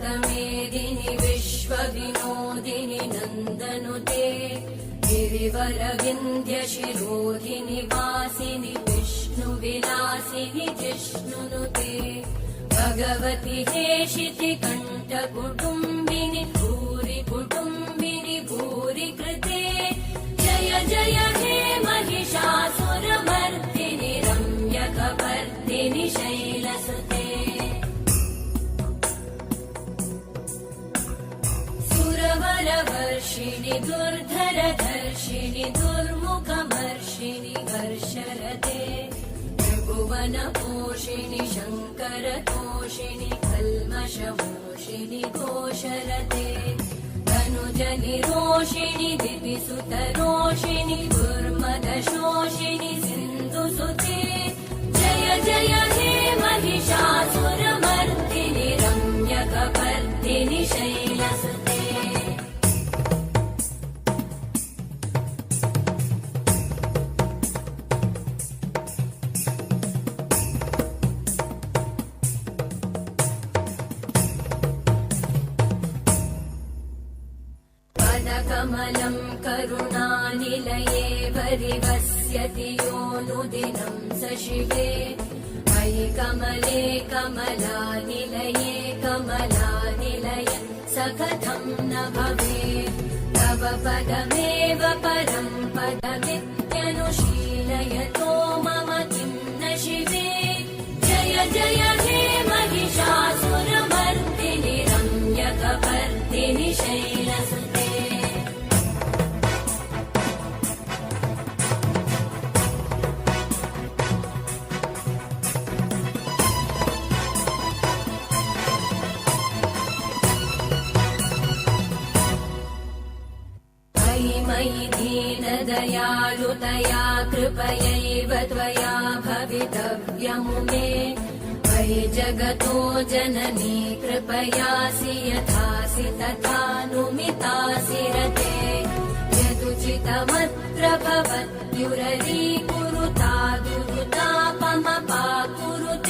विश्वमेदिनि विश्वविनोदिनि नन्दनुते गिरिवरविन्ध्यशिरोधिनि वासिनि विष्णुविलासिनि जिष्णुनुते भगवति हेशिति कण्ठकुटुम्बिनि भूरि कुटुम्बिनि भूरि कृते जय जय हे महिषासुरमर्दिनि रम्यकपर्दिनि शैलसुते सुरवरवर्षिणि दुर्धरधर्षिणि दुर्मुखमर्षिणि हर्षरते त्रिभुवनपोषिणि शङ्करतोषिणि कल्मषमोषिणि घोषरते धनुजनिरोषिणि दिविसुतरोषिणि दुर्मदशोषिणि सिन्धुसुते जय जय हे महिषासुरमर्दिनि रम्यकपर्दिनि शैलसुते कमलं करुणानिलये परिवस्यति योऽनुदिनं स शिवे मयि कमले कमलानिलये कमलानिलय स कथं न भवेत् तव पदमेव परं पदमित्यनुशीलयतो मम किं न शिवे जय जय हे महिषासुरमर्दिनि रम्यकपर्दिनि शैलसुते मयि दीनदयालुतया कृपयैव त्वया भवितव्यमुमे मयि जगतो जननी कृपयासि यथासि तथानुमितासि रते यदुचितमत्र भवत्युररीकुरुता दुरुतापमपाकुरुते